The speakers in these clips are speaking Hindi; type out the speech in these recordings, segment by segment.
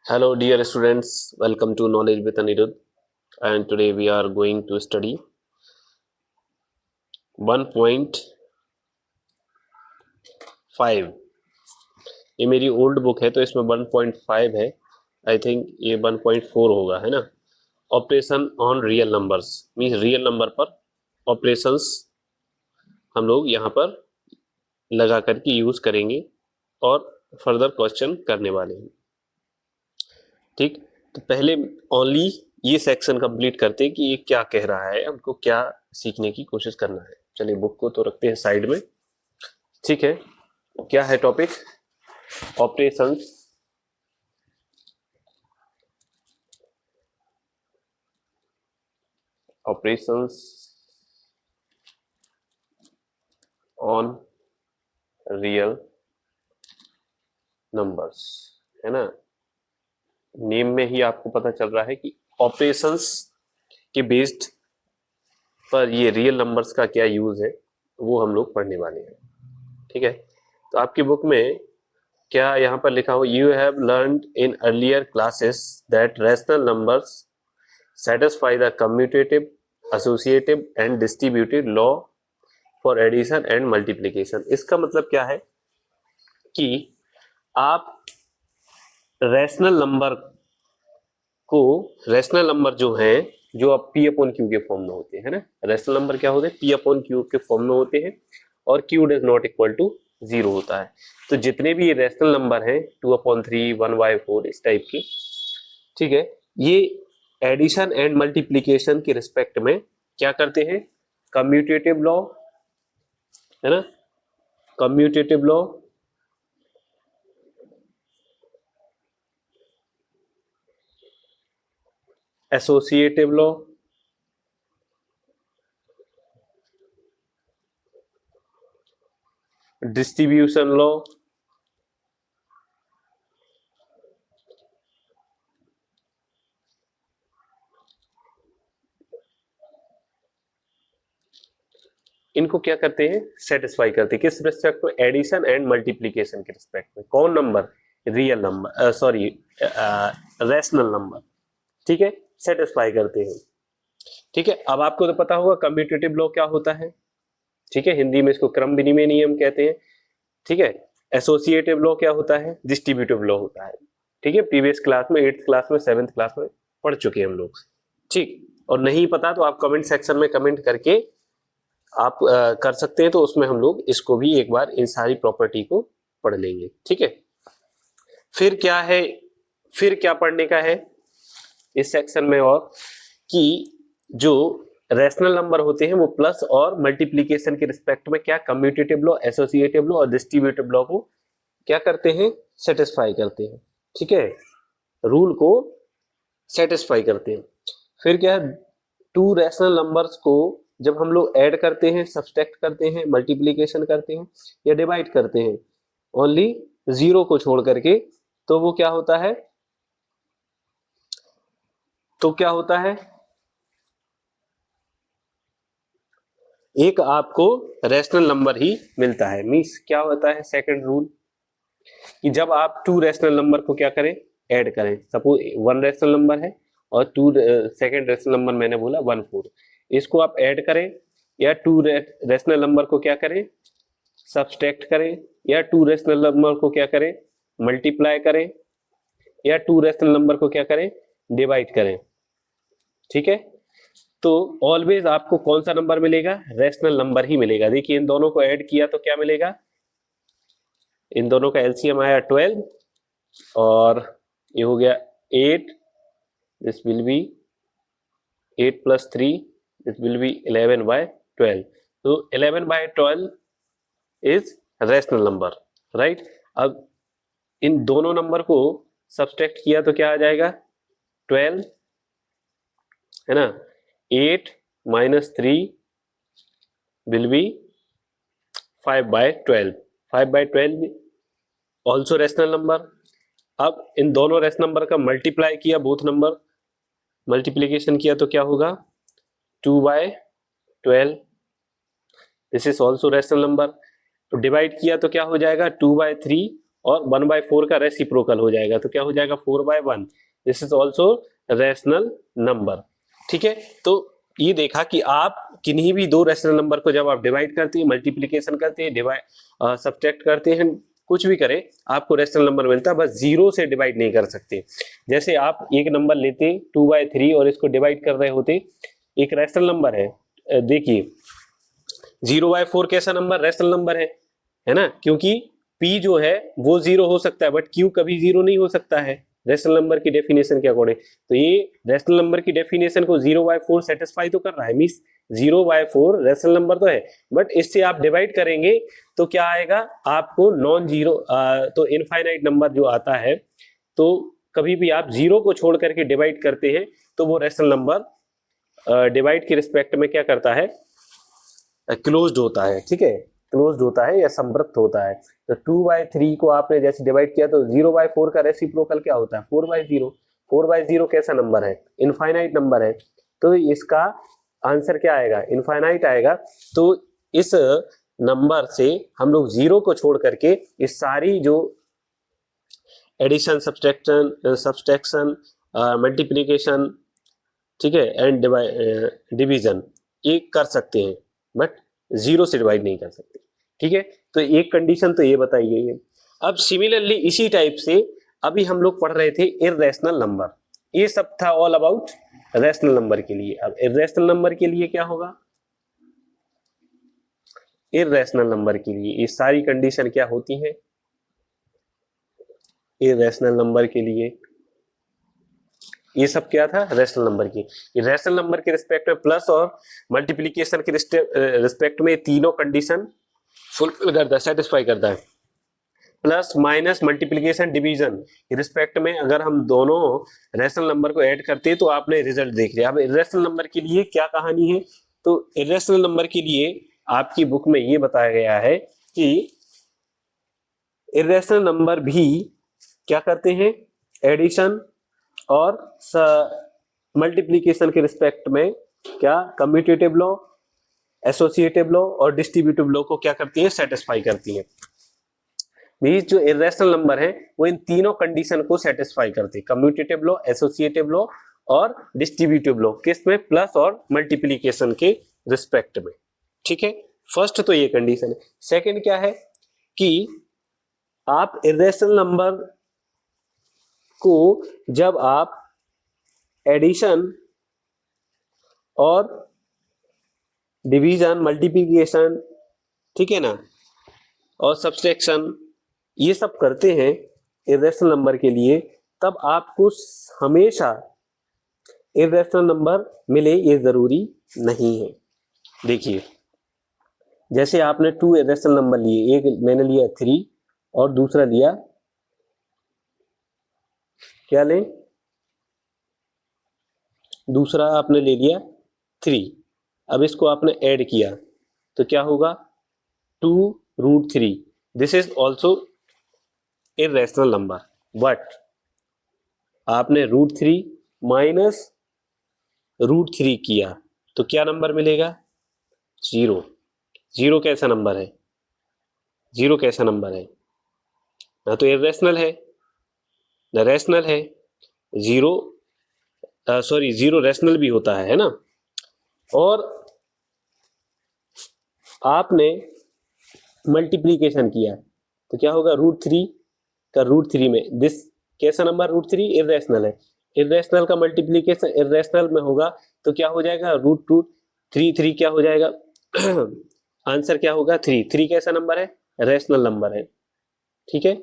Hello, dear students. Welcome to Knowledge with Anirudh. And today we are going to study 1.5. ये मेरी ओल्ड बुक है तो इसमें 1.5 है. आई थिंक ये 1.4 होगा, है ना. Operation on real numbers means real number पर ऑपरेशंस हम लोग यहाँ पर लगा करके यूज करेंगे और फर्दर क्वेश्चन करने वाले हैं. ठीक, तो पहले ओनली ये सेक्शन कंप्लीट करते हैं कि ये क्या कह रहा है, हमको क्या सीखने की कोशिश करना है. चलिए बुक को तो रखते हैं साइड में. ठीक है, क्या है topic? Operations operations on real numbers, है ना. नेम में ही आपको पता चल रहा है कि ऑपरेशंस के बेस्ड पर ये रियल नंबर्स का क्या यूज है वो हम लोग पढ़ने वाले हैं. ठीक है, तो आपकी बुक में क्या यहाँ पर लिखा हो? You have learned in earlier classes that rational numbers satisfy the commutative, associative and distributive law for addition and multiplication. इसका मतलब क्या है कि आप रैशनल नंबर जो है, जो अब पी अपॉन क्यू के फॉर्म में होते हैं, है ना. रैशनल नंबर क्या होते हैं? पी अपॉन क्यू के फॉर्म में होते हैं और Q does not equal to 0 होता है. तो जितने भी रैशनल नंबर हैं 2/3, 1/4 इस टाइप के, ठीक है, ये एडिशन एंड मल्टीप्लीकेशन के रिस्पेक्ट में क्या करते हैं? कम्यूटेटिव लॉ, है ना, commutative law, associative law, distribution law, इनको क्या करते हैं? सेटिस्फाई करते हैं. किस रिस्पेक्ट में? एडिशन एंड मल्टीप्लीकेशन के रिस्पेक्ट में. कौन number? Real number, sorry rational number. ठीक है, सेटिस्फाई करते हैं. ठीक है, अब आपको तो पता होगा कम्यूटेटिव लॉ क्या होता है. ठीक है, हिंदी में इसको क्रम विनिमय नियम कहते हैं. ठीक है, एसोसिएटिव लॉ क्या होता है? डिस्ट्रीब्यूटिव लॉ होता है. ठीक है, प्रीवियस क्लास में 8th क्लास में 7th क्लास में पढ़ चुके हैं हम लोग. ठीक, और नहीं पता तो आप कमेंट सेक्शन में कमेंट करके आप कर सकते हैं, तो उसमें हम लोग इसको भी एक बार इन सारी प्रॉपर्टी को पढ़ लेंगे. ठीक है, फिर क्या है, फिर क्या पढ़ने का है इस सेक्शन में? और कि जो रैशनल नंबर होते हैं वो प्लस और मल्टीप्लीकेशन के रिस्पेक्ट में क्या कम्यूटेटिव लॉ, एसोसिएटिव लॉ और डिस्ट्रीब्यूटिव लॉ को क्या करते हैं? सेटिस्फाई करते हैं. ठीक है, रूल को सेटिस्फाई करते हैं. फिर क्या है? टू रैशनल नंबर्स को जब हम लोग ऐड करते हैं, सब्सट्रैक्ट करते हैं, मल्टीप्लीकेशन करते हैं या डिवाइड करते हैं ओनली 0 को छोड़ करके, तो वो क्या होता है? तो क्या होता है? एक आपको रैशनल नंबर ही मिलता है. मींस क्या होता है सेकंड रूल? कि जब आप टू रैशनल नंबर को क्या करें? ऐड करें. सपोज 1 रैशनल नंबर है और सेकंड रैशनल नंबर मैंने बोला 1/4, इसको आप ऐड करें या टू रैशनल नंबर को क्या करें? सब्सट्रैक्ट करें या टू रैशनल नंबर को क्या करें? मल्टीप्लाई करें या टू रैशनल नंबर को क्या करें? डिवाइड करें. ठीक है, तो ऑलवेज आपको कौन सा नंबर मिलेगा? रैशनल नंबर ही मिलेगा. देखिए इन दोनों को ऐड किया तो क्या मिलेगा? इन दोनों का एलसीएम आया 12 और ये हो गया 8. This will be 8 + 3, this will be 11/12. तो 11/12 इज रैशनल नंबर, राइट. अब इन दोनों नंबर को सब्सट्रैक्ट किया तो क्या आ जाएगा? 12, है ना. 8 - 3 will be 5/12. 5/12 also rational number. अब इन दोनों रैशनल नंबर का मल्टीप्लाई किया, बोथ नंबर मल्टीप्लीकेशन किया तो क्या होगा? 2/12. This is also rational number. तो डिवाइड किया तो क्या हो जाएगा? 2/3 और 1/4 का रेसिप्रोकल हो जाएगा, तो क्या हो जाएगा 4/1। This is also rational number. ठीक है, तो ये देखा कि आप किन्हीं भी दो रैशनल नंबर को जब आप डिवाइड करते हैं, मल्टीप्लीकेशन करते हैं, डिवाइड सब्ट्रैक्ट करते हैं, कुछ भी करें आपको रैशनल नंबर मिलता है, बस जीरो से डिवाइड नहीं कर सकते। जैसे आप एक नंबर लेते 2/3 और इसको डिवाइड कर रहे होते, एक रैशनल नंबर है, देखिए 0/4 कैसा नंबर, रैशनल नंबर है ना, क्योंकि p जो है वो जीरो हो सकता है बट q कभी जीरो नहीं हो सकता है रैशनल नंबर की डेफिनेशन के अकॉर्डिंग। तो ये रैशनल नंबर की डेफिनेशन को 0/4 सेटिस्फाई तो कर रहा है, मींस 0/4 रैशनल नंबर तो है, बट इससे आप डिवाइड करेंगे तो क्या आएगा आपको नॉन जीरो, तो इनफाइनाइट नंबर जो आता है, तो कभी भी आप जीरो को छोड़ करके डिवाइड करते हैं तो वो रैशनल नंबर डिवाइड के रिस्पेक्ट में क्या करता है, क्लोज्ड होता है। ठीक है, क्लोज्ड होता है या संवृत्त होता है। तो 2/3 को आपने जैसे डिवाइड किया तो 0/4 का रेसिप्रोकल क्या होता है 4/0। 4/0 कैसा नंबर है, इनफाइनाइट नंबर है, तो इसका आंसर क्या आएगा, इनफाइनाइट आएगा। तो इस नंबर से हम लोग जीरो को छोड़ करके इस सारी जो एडिशन, सब्सट्रैक्शन, मल्टीप्लिकेशन, ठीक है, एंड डिवीजन, ये कर सकते हैं बट जीरो से डिवाइड नहीं कर सकते। ठीक है, तो एक कंडीशन तो ये बताई गई है। अब सिमिलरली इसी टाइप से अभी हम लोग पढ़ रहे थे इर्रेशनल नंबर, ये सब था ऑल अबाउट रैशनल नंबर के लिए। अब इर्रेशनल नंबर के लिए क्या होगा, इर्रेशनल नंबर के लिए ये सारी कंडीशन क्या होती है, इर्रेशनल नंबर के लिए ये सब क्या था, रैशनल नंबर की। ये रैशनल नंबर के रिस्पेक्ट में प्लस और मल्टीप्लिकेशन के रिस्पेक्ट में तीनों कंडीशन फुलफिल करता है, सेटिस्फाई करता है। प्लस माइनस मल्टीप्लिकेशन डिवीजन के रिस्पेक्ट में अगर हम दोनों रैशनल नंबर को ऐड करते हैं तो आपने रिजल्ट देख लिया। अब इर्रेशनल नंबर के लिए क्या कहानी है, तो इर्रेशनल नंबर के लिए आपकी बुक में ये बताया गया है कि इर्रेशनल नंबर भी क्या करते हैं, एडिशन और मल्टीप्लिकेशन के रिस्पेक्ट में क्या कम्यूटेटिव लॉ, एसोसिएटिव लॉ और डिस्ट्रीब्यूटिव लॉ को क्या करती है, सेटिस्फाई करती है। मींस जो इर्रेशनल नंबर है वो इन तीनों कंडीशन को सेटिस्फाई करते हैं, कम्यूटेटिव लॉ, एसोसिएटिव लॉ और डिस्ट्रीब्यूटिव लॉ, किस में, प्लस और मल्टीप्लिकेशन के रिस्पेक्ट में। ठीक है, फर्स्ट तो ये कंडीशन है। सेकंड क्या है कि आप इर्रेशनल नंबर को जब आप एडिशन और डिवीजन, मल्टीप्लिकेशन, ठीक है ना, और सब्सट्रैक्शन ये सब करते हैं इर्रेशनल नंबर के लिए, तब आपको हमेशा इर्रेशनल नंबर मिले ये जरूरी नहीं है। देखिए जैसे आपने 2 इर्रेशनल नंबर लिए, एक मैंने लिया 3 और दूसरा लिया, क्या लें, दूसरा आपने ले लिया 3। अब इसको आपने ऐड किया तो क्या होगा 2√3। This is also irrational number, but आपने √3 माइनस √3 किया तो क्या नंबर मिलेगा, 0। 0 कैसा नंबर है, 0 कैसा नंबर है, ना तो इर्रेशनल है ना रैशनल है। 0 रैशनल भी होता है ना। और आपने मल्टीप्लिकेशन किया तो क्या होगा, √3 का √3 में, दिस कैसा नंबर, √3 इर्रेशनल है, इर्रेशनल का मल्टीप्लिकेशन इर्रेशनल में होगा तो क्या हो जाएगा, √2 3 क्या हो जाएगा आंसर क्या होगा 3 कैसा नंबर है, रैशनल नंबर है। ठीक है,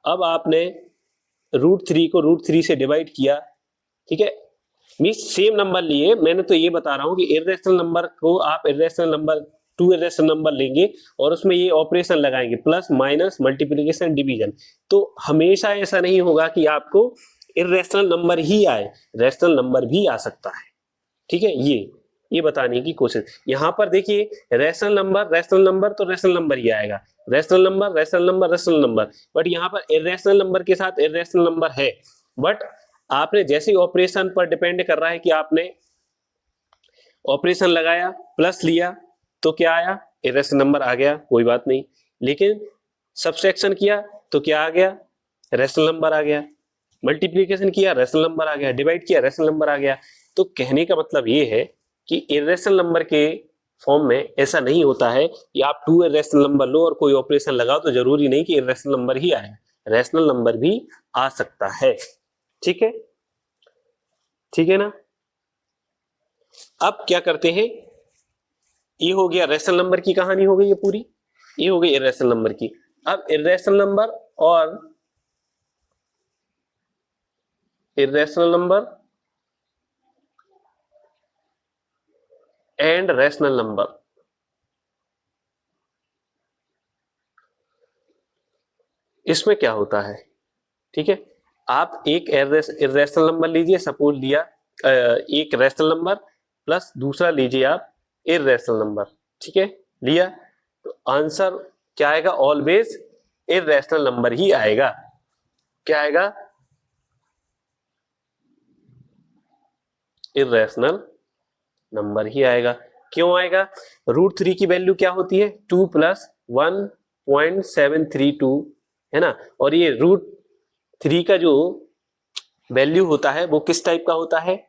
अब आपने √3 को √3 से डिवाइड किया, ठीक है, मींस सेम नंबर लिए। मैंने तो ये बता रहा हूं कि इर्रेशनल नंबर को आप इर्रेशनल नंबर 2 इर्रेशनल नंबर लेंगे और उसमें ये ऑपरेशन लगाएंगे, प्लस माइनस मल्टीप्लिकेशन डिवीजन, तो हमेशा ऐसा नहीं होगा कि आपको इर्रेशनल नंबर ही आए, रैशनल नंबर भी आ सकता है। ठीक है, ये बताने की कोशिश। यहां पर देखिए रैशनल नंबर तो रैशनल नंबर ही आएगा, रैशनल नंबर, बट यहाँ पर इर्रेशनल नंबर के साथ इर्रेशनल नंबर है, बट आपने जैसे ऑपरेशन पर डिपेंड कर रहा है कि आपने ऑपरेशन लगाया प्लस लिया तो क्या आया, इर्रेशनल नंबर आ गया, कोई बात नहीं। लेकिन सब्सट्रैक्शन किया तो क्या आ गया, रैशनल नंबर आ गया, मल्टीप्लिकेशन किया रैशनल नंबर आ गया, डिवाइड किया रैशनल नंबर आ गया। तो कहने का मतलब ये है कि इर्रेशनल नंबर के फॉर्म में ऐसा नहीं होता है कि आप टू इर्रेशनल नंबर लो और कोई ऑपरेशन लगाओ तो जरूरी नहीं कि इर्रेशनल नंबर ही आए, रैशनल नंबर भी आ सकता है। ठीक है, ठीक है ना। अब क्या करते हैं, ये हो गया रैशनल नंबर की कहानी हो गई ये पूरी, ये हो गई इर्रेशनल नंबर की। अब इर्रेशनल नंबर और irrational number and rational number, इसमें क्या होता है, ठीक है। आप एक इर्रेशनल नंबर लीजिए, सपोज लिया एक रैशनल नंबर प्लस दूसरा लीजिए आप इर्रेशनल नंबर, ठीक है, लिया तो आंसर क्या आएगा, ऑलवेज इर्रेशनल नंबर ही आएगा। क्या आएगा, इर्रेशनल नंबर ही आएगा। क्यों आएगा, रूट 3 की वैल्यू क्या होती है, 2 प्लस 1.732 है ना, और ये रूट 3 का जो वैल्यू होता है वो किस टाइप का होता है,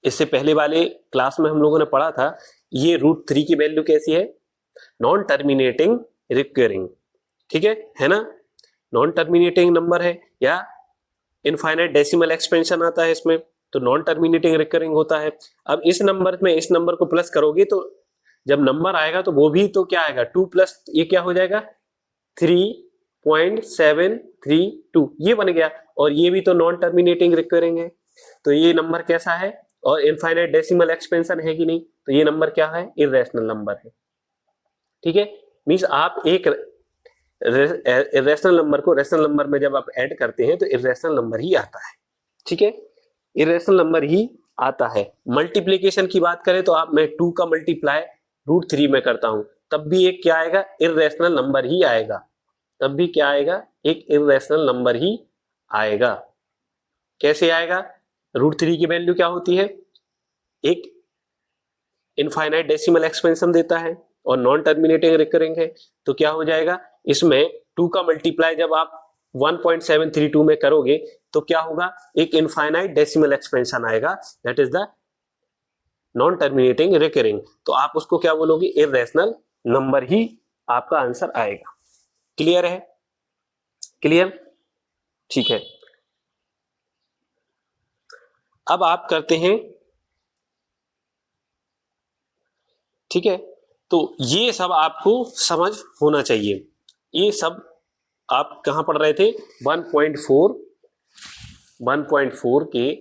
इससे पहले वाले क्लास में हम लोगों ने पढ़ा था, ये रूट 3 की वैल्यू कैसी है, नॉन टर्मिनेटिंग रिकरिंग, ठीक है ना, नॉन टर्मिनेटिंग नंबर है या इनफाइनाइट डेसिमल एक्सपेंशन आता है इसमें, तो नॉन टर्मिनेटिंग रिकरिंग होता है। अब इस नंबर में इस नंबर को प्लस करोगे तो जब नंबर आएगा तो वो भी तो क्या आएगा, 2 प्लस ये क्या हो जाएगा 3.732 ये बन गया, और ये भी तो नॉन टर्मिनेटिंग रिकरिंग है, तो ये नंबर कैसा है, और इनफाइनाइट डेसिमल एक्सपेंशन है कि नहीं, तो ये नंबर क्या है, इर्रेशनल नंबर है। ठीक है, मींस आप एक इर्रेशनल नंबर को रैशनल नंबर में जब आप ऐड करते हैं तो इर्रेशनल नंबर ही आता है। ठीक है, इर्रेशनल नंबर ही आता है। मल्टीप्लिकेशन की बात करें तो आप मैं 2 का मल्टीप्लाई रूट 3 में करता हूं तब भी एक क्या आएगा, इर्रेशनल नंबर ही आएगा, तब भी क्या आएगा, एक इर्रेशनल नंबर ही आएगा। कैसे आएगा, रूट 3 की वैल्यू क्या होती है, एक इनफाइनाइट डेसिमल एक्सपेंशन देता है और नॉन टर्मिनेटिंग रिकरिंग है, तो क्या हो जाएगा, इसमें 2 का मल्टीप्लाई जब आप 1.732 में करोगे तो क्या होगा, एक इनफाइनाइट डेसिमल एक्सपेंशन आएगा, that is the non terminating recurring, तो आप उसको क्या बोलोगे, इर्रेशनल नंबर ही आपका आंसर आएगा। क्लियर है, क्लियर, ठीक है। अब आप करते हैं, ठीक है, तो ये सब आपको समझ होना चाहिए, ये सब आप कहां पढ़ रहे थे, 1.4 के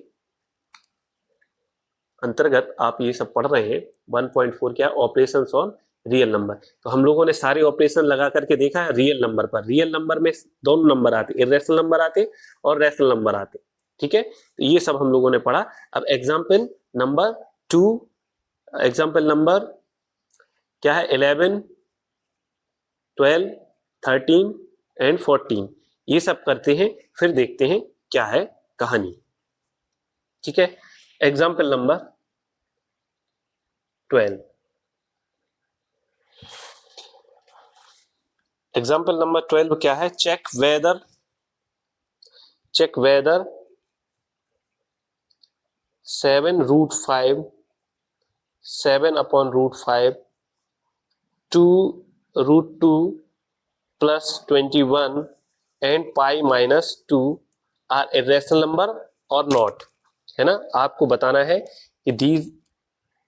अंतर्गत आप ये सब पढ़ रहे हैं। 1.4 क्या, ऑपरेशंस ऑन रियल नंबर, तो हम लोगों ने सारे ऑपरेशन लगा करके देखा है रियल नंबर पर। रियल नंबर में दोनों नंबर आते, इर्रेशनल नंबर आते और रैशनल नंबर आते, ठीक है, तो ये सब हम लोगों ने पढ़ा। अब एग्जाम्पल नंबर 2, एग्जाम्पल नंबर क्या है, 11, 12, 13 एंड 14, ये सब करते हैं, फिर देखते हैं क्या है कहानी। ठीक है, एग्जाम्पल नंबर 12, एग्जाम्पल नंबर 12 क्या है, check whether 7/5 7/5 2√2 plus 21 and pi minus 2 are irrational number or not, है ना, आपको बताना है कि these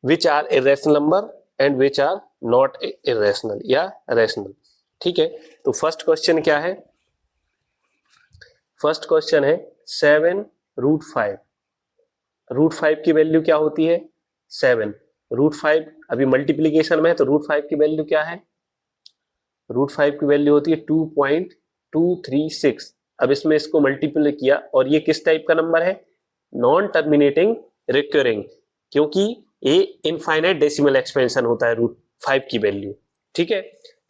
which are irrational number and which are not irrational या rational। ठीक है, तो फर्स्ट क्वेश्चन क्या है, फर्स्ट क्वेश्चन है 7√5, रूट 5 की वैल्यू क्या होती है 7, रूट 5 अभी मल्टीप्लीकेशन में है तो रूट 5 की वैल्यू क्या है, रूट 5 की वैल्यू होती है 2.236। अब इसमें इसको मल्टीप्लाई किया और ये किस टाइप का नंबर है, नॉन टर्मिनेटिंग रिकरिंग, क्योंकि ये इनफाइनाइट डेसिमल एक्सपेंशन होता है रूट 5 की वैल्यू। ठीक है,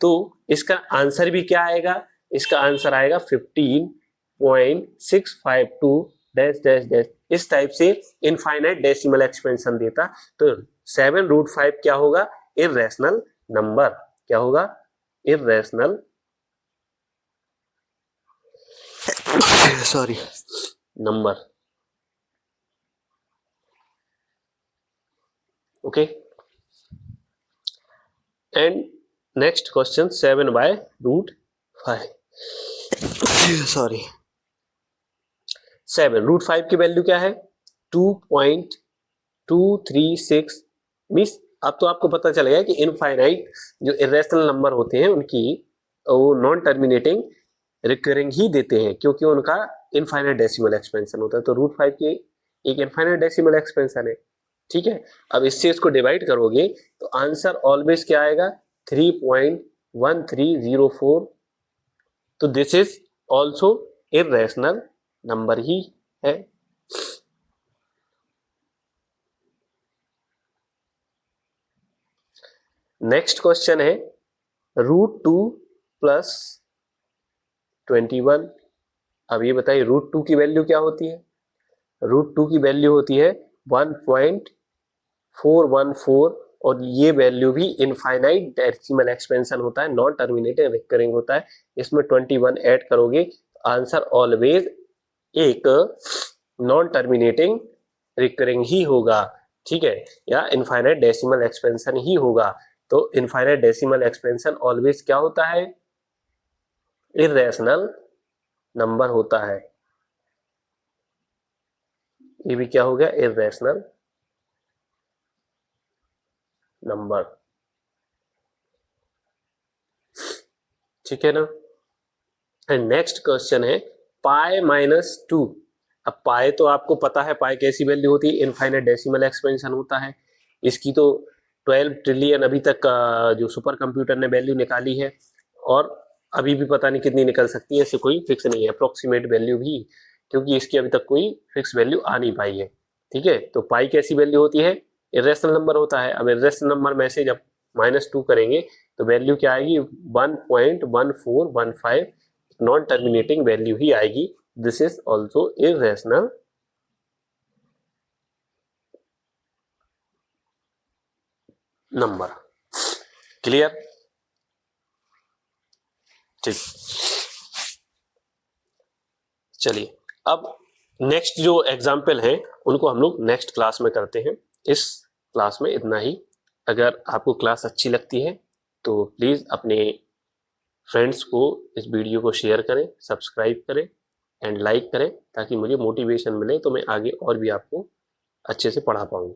तो इसका आंसर भी क्या आएगा, इसका आंसर आएगा 15.652 डैश डैश डैश, इस टाइप से इनफाइनाइट डेसिमल एक्सपेंशन देता, तो 7√5 क्या होगा, इर्रेशनल नंबर, क्या होगा, irrational sorry number. Okay, and next question 7 by root 5. Sorry 7 root 5 की वैल्यू क्या है 2.236 मीन्स अब तो आपको पता चलेगा कि इनफाइनाइट जो इरेशनल नंबर होते हैं उनकी वो नॉन टर्मिनेटिंग रिकरिंग ही देते हैं क्योंकि उनका इनफाइनाइट डेसिमल एक्सपेंशन होता है. तो रूट 5 की एक इनफाइनाइट डेसिमल एक्सपेंशन है. ठीक है, अब इससे इसको डिवाइड करोगे तो आंसर ऑलवेज क्या आएगा 3.1304. तो this is also irrational number ही है. नेक्स्ट क्वेश्चन है रूट 2 प्लस 21. अब ये बताइए रूट 2 की वैल्यू क्या होती है. रूट 2 की वैल्यू होती है 1.414 और ये वैल्यू भी इनफाइनाइट डेसिमल एक्सपेंशन होता है, नॉन टर्मिनेटिंग रिकरिंग होता है. इसमें 21 ऐड करोगे आंसर ऑलवेज एक नॉन टर्मिनेटिंग रिकरिंग ही होगा. ठीक है, या इनफाइनाइट डेसिमल एक्सपेंशन ही होगा. तो इनफाइनाइट डेसिमल एक्सपेंशन ऑलवेज क्या होता है इरेशनल नंबर होता है. ये भी क्या हो गया इरेशनल नंबर. ठीक है ना. एंड नेक्स्ट क्वेश्चन है पाई -2. अब पाई तो आपको पता है पाई कैसी वैल्यू होती है इनफाइनाइट डेसिमल एक्सपेंशन होता है. इसकी तो 12 ट्रिलियन अभी तक जो सुपर कंप्यूटर ने वैल्यू निकाली है और अभी भी पता नहीं कितनी निकल सकती है, ऐसे कोई फिक्स नहीं है. अप्रोक्सीमेट वैल्यू भी क्योंकि इसकी अभी तक कोई फिक्स वैल्यू आ नहीं पाई है. ठीक है, तो पाई कैसी वैल्यू होती है इरेशनल नंबर होता है. अब इरेशनल नंबर में से जब -2 करेंगे तो वैल्यू क्या आएगी 1.1415 नॉन टर्मिनेटिंग वैल्यू ही आएगी. This is also irrational number. Clear. ठीक, चलिए अब नेक्स्ट जो एग्जाम्पल हैं उनको हम लोग नेक्स्ट क्लास में करते हैं. इस क्लास में इतना ही. अगर आपको क्लास अच्छी लगती है तो प्लीज़ अपने फ्रेंड्स को इस वीडियो को शेयर करें, सब्सक्राइब करें एंड लाइक करें ताकि मुझे मोटिवेशन मिले तो मैं आगे और भी आपको अच्छे से पढ़ा पाऊँ.